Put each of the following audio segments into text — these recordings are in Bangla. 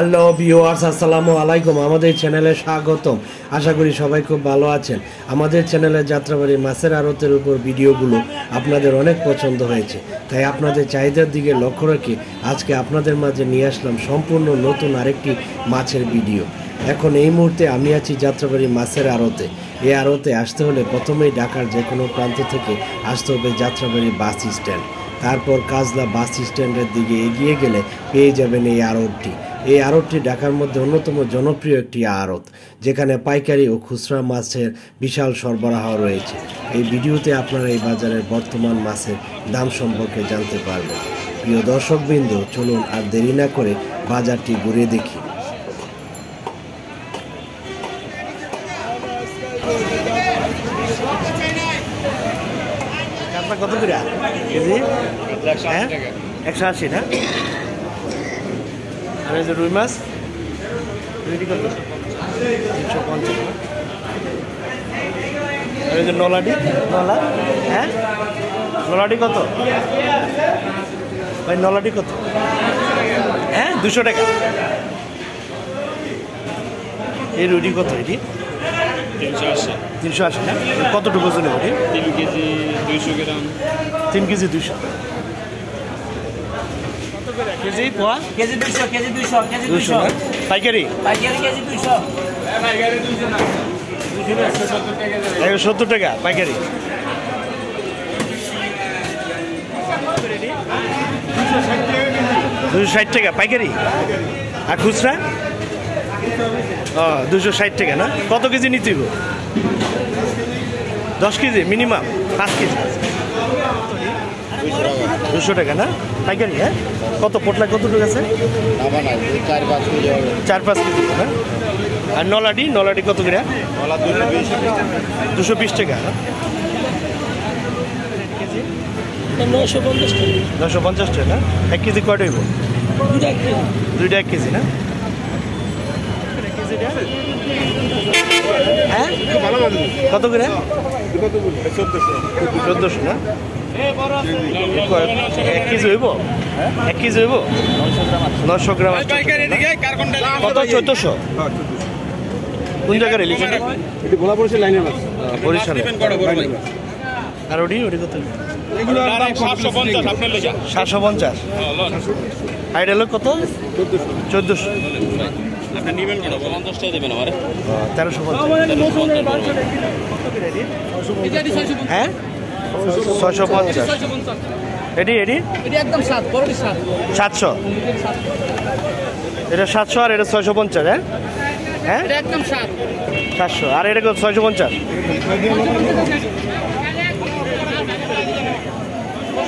হ্যালো ভিউয়ার্স, আসসালামু আলাইকুম। আমাদের চ্যানেলে স্বাগতম। আশা করি সবাই খুব ভালো আছেন। আমাদের চ্যানেলে যাত্রাবাড়ি মাছের আড়তের উপর ভিডিওগুলো আপনাদের অনেক পছন্দ হয়েছে, তাই আপনাদের চাহিদার দিকে লক্ষ্য রেখে আজকে আপনাদের মাঝে নিয়ে আসলাম সম্পূর্ণ নতুন আরেকটি মাছের ভিডিও। এখন এই মুহূর্তে আমি আছি যাত্রাবাড়ি মাছের আড়তে। এই আড়তে আসতে হলে প্রথমেই ঢাকার যে কোনো প্রান্ত থেকে আসতে হবে যাত্রাবাড়ি বাস স্ট্যান্ড। তারপর কাজলা বাস স্ট্যান্ডের দিকে এগিয়ে গেলে পেয়ে যাবেন এই আড়তটি। এই আড়তটি ঢাকার মধ্যে অন্যতম জনপ্রিয় একটি আড়ত, যেখানে পাইকারি ও খুচরা মাছের বিশাল সরবরাহ রয়েছে। এই ভিডিওতে আপনারা এই বাজারের বর্তমান মাছের দাম সম্পর্কে জানতে পারবেন। প্রিয় দর্শকবৃন্দ, চলুন আর দেরি না করে বাজারটি ঘুরে দেখি। কত করে কেজি? 180 না? আর এই যে রুই মাছ রুইটি কত? 350। আর এই যে নলাডি, হ্যাঁ নলাডি কত ভাই? নলাডি কত? হ্যাঁ 200 টাকা। এই রুইটি কত? এটি 380 না? কতটুকু ওজন হবে? 3 কেজি 200 গ্রাম। 3 কেজি 200 কেজি পোয়া? কেজি 200 কেজি 200 কেজি 200 না? পাইকারি কেজি 200 পাইকারি 200 না, 170 টাকা পাইকারি। 260 টাকা পাইকারি। আর খুচরা 260 টাকা না? কত কেজি নিতে হবে? 10 কেজি মিনিমাম, 5 কেজি 200 টাকা না? পাইকারি। হ্যাঁ কত পোটলা কতটুকু আছে? 4-5 কেজি না? আর নলাডি কত করে? 220 টাকা। 950 টাকা না? 1 কেজি কয়টা হইব? 2 কেজি না? হ্যাঁ কত করে? 1400 না? 1 কেজি হইব? 1 কেজি হইব? 900 গ্রাম। কত? 1400। কোন জায়গার ইলিশ? বরিশাল। আর ওটি কত? 750। আর এটা কত? 1400। আপনি নেবেন কত? 50 টাকা দেবেন আমারে। 1350। হ্যাঁ 650। এটি একদম 7 বড়টি 700। এটা 700 আর এটা 650। হ্যাঁ হ্যাঁ এটা একদম 700 আর এটা কত? 650।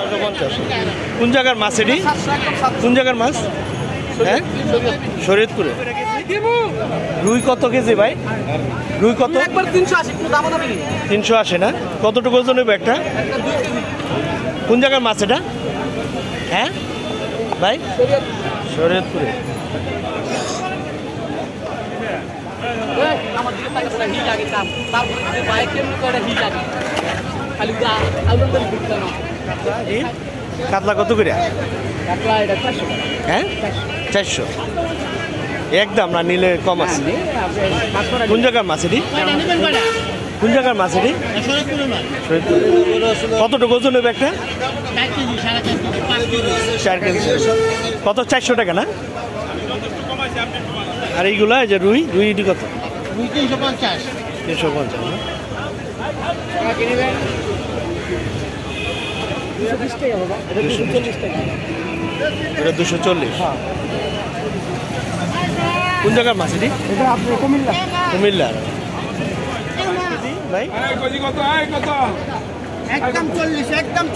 650। কোন জায়গার মাছ এটি? কোন জায়গার মাছ? হ্যাঁ শরীয়তপুরে। রুই কত কেজি ভাই? রুই কত? একবার 380 পুরো দাম হবে 380 না? কতটুকু ওজন নেবে একটা? কোন জায়গার মাছ এটা? হ্যাঁ ভাই শরীয়তপুরে। আমার দিকে টাকা হি লাগে দাম, তারপর বাইক কেমন করে হি লাগে খালি আলুর দিতে না। কাতলা কত করে? কাতলা এটা 400। হ্যাঁ 400 একদম না? নিলে কম আছে। কোন জায়গার মাছ এটি? কোন জায়গার মাছ এটি? কতটুকু ওজন নেবে একটা? 4 কেজি। কত? 400 টাকা না? আর এইগুলা যে রুই এটি কত? 350 350 না? 240। কোন জায়গার মাছ এটি? কুমিল্লার। ভাই একদম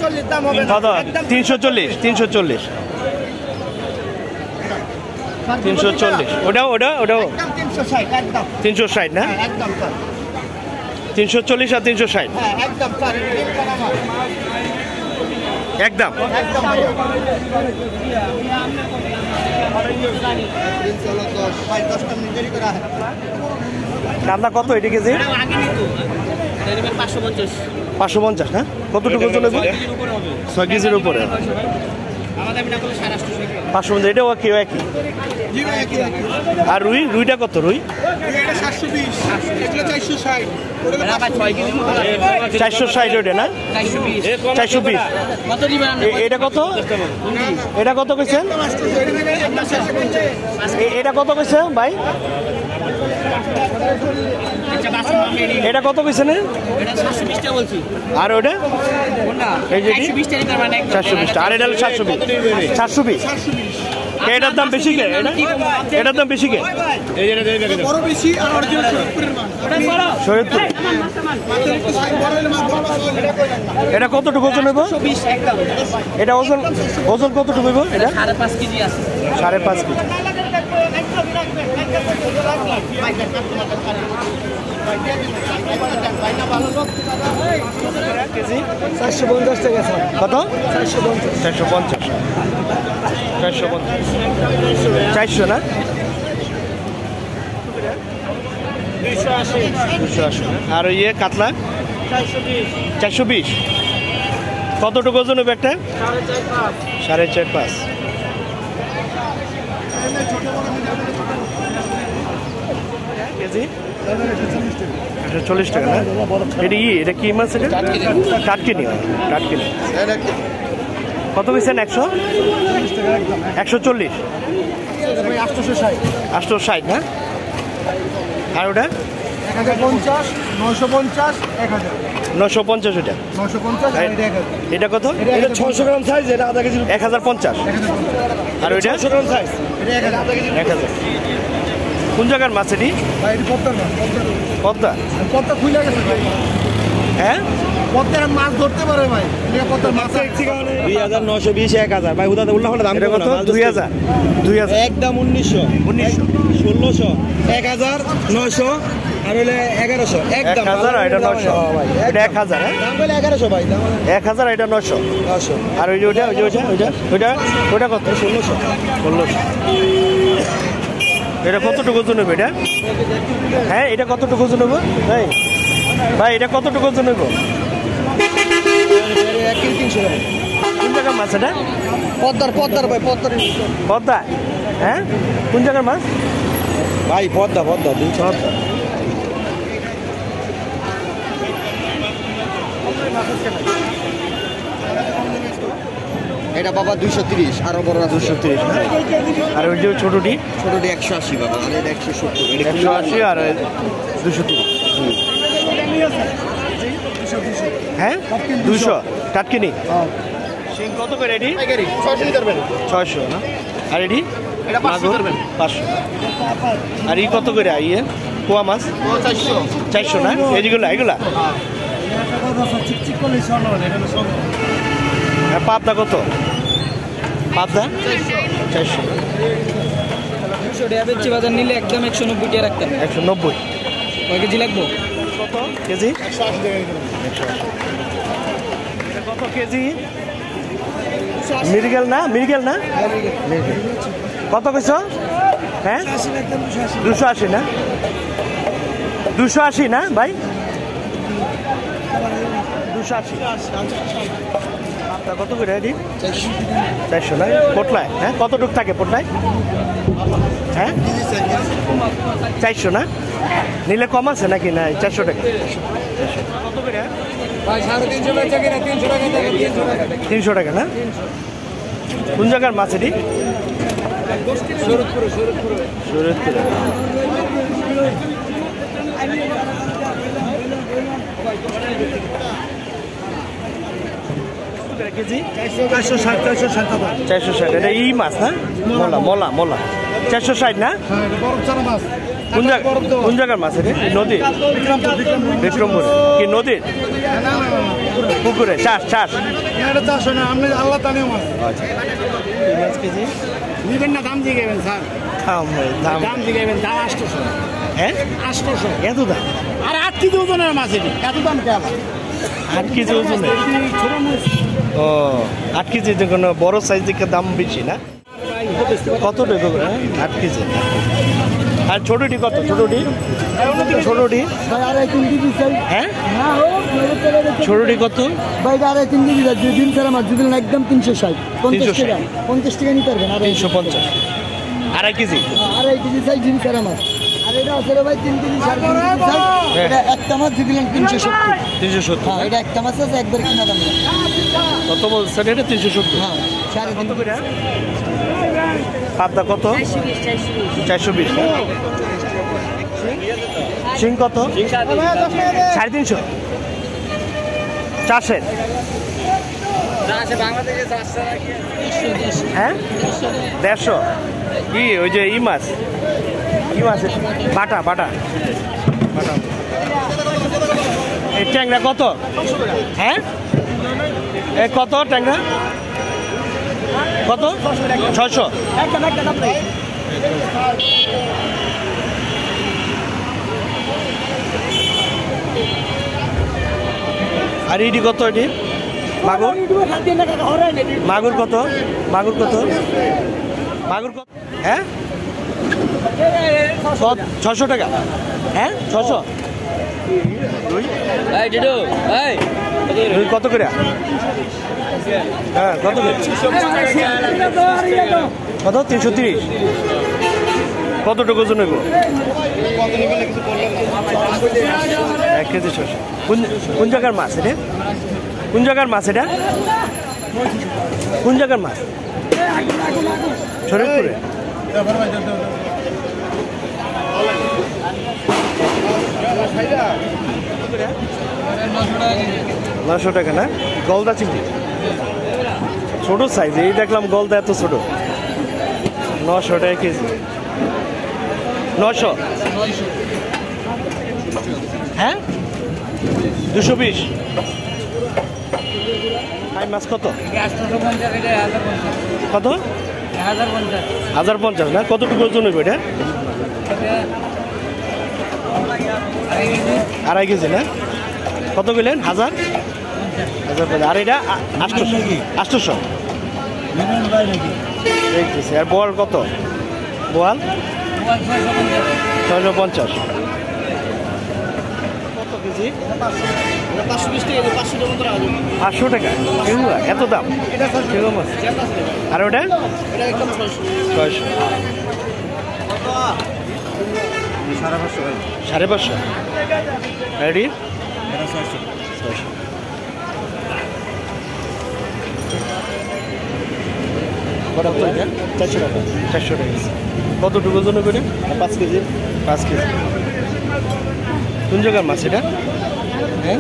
40 দাম হবে কত? 340। 340। ওটাও একদম 360 একদম 360 না? একদম 340 আর 360 হ্যাঁ একদম স্যার একদম। একদম কাতলা কত এটি কেজি? 550। 550 না? কতটুকু ওজন নেবে? 6 কেজির উপরে। 500 মধ্যে এটাও কি একই? আর রুইটা কত? রুই 460 ওটা না? 420। এটা কত? এটা কত কইছেন? এটা কত কইছে ভাই? এটা কত কইছেন? আর ওটা এই যে 420, আর এটা 720। এটার দাম বেশি কে? এটার দাম বেশি কে? এটা কতটুকু ওজন হইব? এটা ওজন কতটুকু হইব? এটা 5.5 কেজি আছে। 5.5 কেজি। কেজি 450 টাকা। কত? 450। 400 না? 280। আর ইয়ে কাতলা 420। কতটুকু ওজন হবে একটা? 4.5। কেজি 140 টাকা না? এটা কি মাছ? এটা টাটকিনি। কত কইছেন? 140। 860 না? আর ওটা 950 ওটা। এটা কত? এটা 600 গ্রাম সাইজ, এটা আধা কেজি। 1050। আর ওইটা 600 গ্রাম সাইজ, এটা 1000। কোন জায়গার মাছ এটি? পদ্মা খুলে গেছে ভাই। হ্যাঁ, পদ্মার মাছ ধরতে পারে ভাই। 2920 1000 ভাই, হুদাতে উল্লাহ হলে দাম এটা কত? 2000 একদম 1900 1600 1000 900 আর হলে 1100 একদম 1000 আর এটা 900। এটা 1000। হ্যাঁ, দাম বলে 1100 ভাই, দাম 1000 এটা 900। আর ওই যে ওটা কত? 1600। এটা কতটুকু ওজন হবে এটা? হ্যাঁ, এটা কতটুকু ওজন হবে ভাই? এটা কতটুকু ওজন হবে? 1 কেজি 300 গ্রাম। কোন জায়গার মাছ এটা? পদ্মার ভাই, পদ্মা। হ্যাঁ, কোন জায়গার মাছ ভাই? পদ্মা 200। এটা বাবা 230, আরো বড় 230। আর ওই যে ছোটটি? ছোটটি 180 বাবা, আর এটা 170। 180 আর 230। হ্যাঁ, 200 টাটকিনি। শিং কত করে এটি? 600 না? আর এটি? এটা 500। আর ই কত করে? ইয়ে পোয়া মাছ 400 না? এগুলা পাবদা কত? পাবদা 400। 200 টাকা বেচছি, বাজার নিলে একদম 190 টাকা রাখতেন। 190। কয় কেজি লাগবো? কত কেজি? 180 কত কেজি? মিরগেল না? কত কইছ? হ্যাঁ, 280 না? 280 না ভাই? 280। কত করে এটি? 400 না? পোটলায়? হ্যাঁ, কতটুক থাকে পোটলায়? হ্যাঁ, 400 না? নিলে কম আছে নাকি? না, 400 টাকা। কত করে? 300 টাকা না? কোন জায়গার মাছ এটি? শরৎপুর। কেজি 460। এটা ই মাছ না? মোলা 460 না? কোন জায়গার মাছ এটা? নদী? বিক্রমপুর। কি নদীর? পুকুরে চাষ? আল্লাহ তানে মাছ। আচ্ছা, মাছ কেজি নিবেন না? দাম দিয়ে গেবেন স্যার, দাম দিয়ে গেবেন। দাম 800। হ্যাঁ, 800 এত দাম? আর 8 কেজি ওজনের মাছ এটি, এত দাম কেন? 8 কেজি ওজনে? ছোট মাছ। ও, 8 কেজি কোনো বড় সাইজ দিকে দাম বেশি না? কত টাকা? 8 কেজি। আর ছোটটি কত? ছোটটি ছোটটি ভাই আড়াই 3 কেজি চাই হ্যাঁ না ও ছোটটি কত? ভাই আড়াই 3 কেজি চাই দুই দিন ছাড়া মাছ যদি না একদম 360 50 টাকা 50 টাকা নিতে পারবেন আড়াই 350 আড়াই কেজি আড়াই কেজি চাই দিন ছাড়া মাছ আর এটা আছে ভাই 3 কেজি 4 কেজি চাই এটা একটা মাছ দিলেন 370 370 হ্যাঁ এটা একটা মাছ আছে একবার কিনা দাম কত বলছেন এটা? 370 হ্যাঁ 4 করে পাবদা কত? 420 শিং কত? 350 চাষের হ্যাঁ 150 কি ওই যে ই মাছ বাটা বাটা বাটা এই ট্যাংরা কত? হ্যাঁ এ কত ট্যাংরা কত? 600 আর ইডি কত? এটি মাগুর মাগুর কত? মাগুর কত? মাগুর কত? হ্যাঁ 600 টাকা হ্যাঁ 600 রুই কত করে? হ্যাঁ কত করে? কত? 330 কতটুকু ওজন নেব? 1 কেজি 600 কোন জায়গার মাছ এটা? কোন জায়গার মাছ এটা? কোন জায়গার মাছ? শরীরপুরে নশো টাকা না? গলদা চিংড়ি ছোট সাইজ, এই দেখলাম গলদা এত ছোট। 900 টাকা কেজি। 900 হ্যাঁ 220 হাই মাছ কত? কত? 1050 না? কতটুকু ওজন হইব এটা? 2.5 কেজি না? কত বললেন? 1000 আর এটা 800 দেখতেছি। আর বোয়াল কত? বোয়াল 650 কত কেজি? 500 টাকা এত দাম? আর ওটা 600 550 রেডি 600 400 টাকা 400 টাকা। কতটুকু ওজন করে? 5 কেজি। 5 কেজি। কোন জায়গার মাছ এটা? হ্যাঁ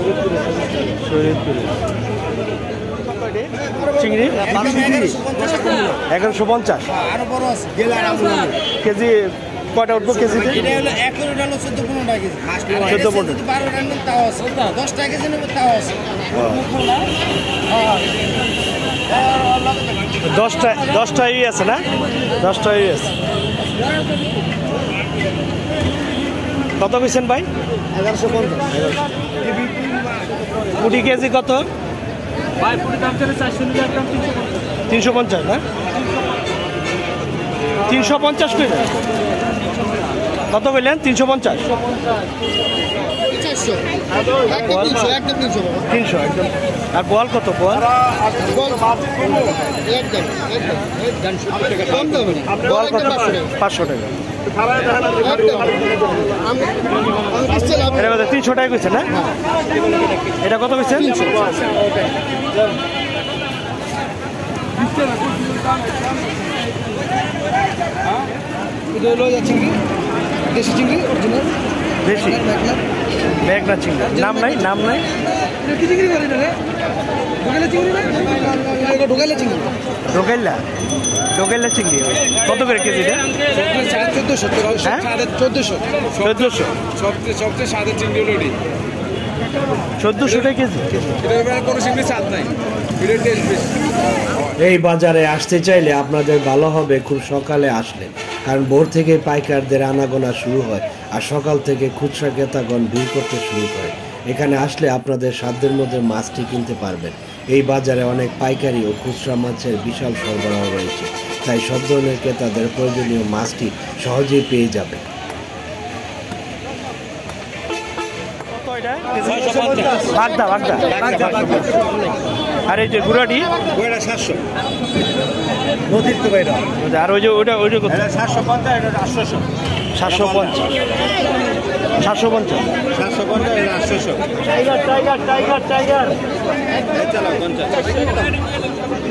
শরীরপুরে। চিংড়ি 1150 কেজি। কয়টা উঠবো কেজিতে? 10টা ই আছে না? 10টা ই আছে। কত কইছেন ভাই? 1150। পুটি কেজি কত? 350 না? 350 কইলেন? কত কইলেন? 350 300 একদম। আর বোয়াল কত? বোয়াল কত? 500 টাকা। 300 টাকা কইছে না? এটা কত কইছেন? দেশি চিংড়ি অরিজিনাল দেশি মেঘনা চিংড়ি। নাম নাই? নাম নাই? কি চিংড়ি বলে রে? ঢোকাইলা চিংড়ি না? এটা ঢোকাইলা চিংড়ি। ঢোকাইলা চিংড়ি কত করে কেজি রে? 1400 হ্যাঁ 1400 সবচেয়ে স্বাদের চিংড়ি হলো এটি। 1400 টাকা কেজি। এটা কোনো চিংড়ি স্বাদ নাই, এটা টেস্ট বেশি। এই বাজারে আসতে চাইলে আপনাদের ভালো হবে খুব সকালে আসলে, কারণ ভোর থেকে পাইকারদের আনাগোনা শুরু হয় আর সকাল থেকে খুচরা ক্রেতাগণ ভিড় করতে শুরু করে। এখানে আসলে আপনাদের সাধ্যের মধ্যে মাছটি কিনতে পারবেন। এই বাজারে অনেক পাইকারি ও খুচরা মাছের বিশাল সরবরাহ রয়েছে, তাই সব ধরনের ক্রেতাদের প্রয়োজনীয় মাছটি সহজেই পেয়ে যাবে। বাগদা বাগদা। আর এই যে গুড়াটি ওইটা 700 নদীর তো বাইরে। আর ওই যে ওইটা ওইটা কত? এটা 750 এটা 800 750 750 750 এটা 800 টাইগার টাইগার টাইগার টাইগার এই চালা 50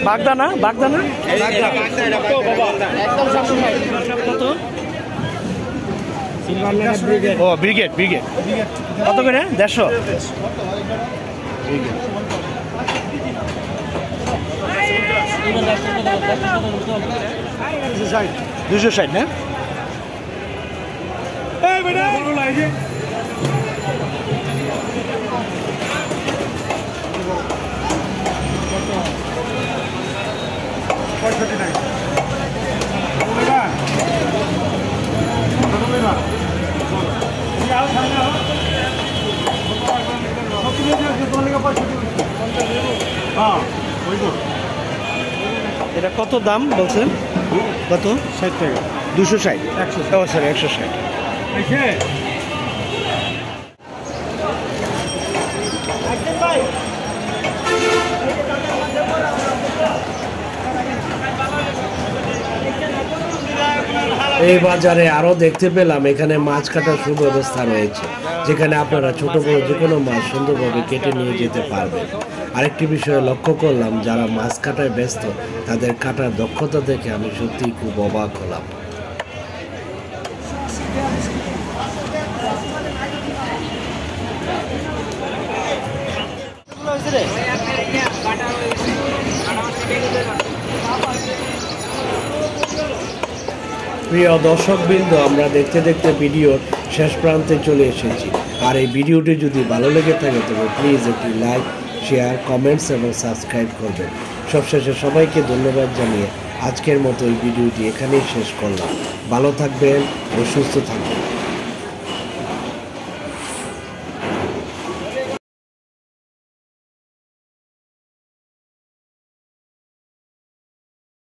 বাগদা না বাগদা না এটা বাগদা এটা বাগদা একদম 760 কত? ও ব্রিগেড ব্রিগেড কত করে? 150 260 না? এটা কত দাম বলছেন? কত? 60 টাকা 260 ও সরি 160। এই বাজারে আরো দেখতে পেলাম এখানে মাছ কাটার সুব্যবস্থা রয়েছে, যেখানে আপনারা ছোট বড় যে কোনো মাছ সুন্দরভাবে কেটে নিয়ে যেতে পারবেন। আরেকটি বিষয়ে লক্ষ্য করলাম, যারা মাছ কাটায় ব্যস্ত তাদের কাটার দক্ষতা দেখে আমি সত্যিই খুব অবাক হলাম। প্রিয় দর্শকবৃন্দ, আমরা দেখতে দেখতে ভিডিওর শেষ প্রান্তে চলে এসেছি। আর এই ভিডিওটি যদি ভালো লেগে থাকে তবে প্লিজ একটি লাইক, শেয়ার, কমেন্টস এবং সাবস্ক্রাইব করবেন। সবশেষে সবাইকে ধন্যবাদ জানিয়ে আজকের মতো এই ভিডিওটি এখানেই শেষ করলাম। ভালো থাকবেন ও সুস্থ থাকবেন।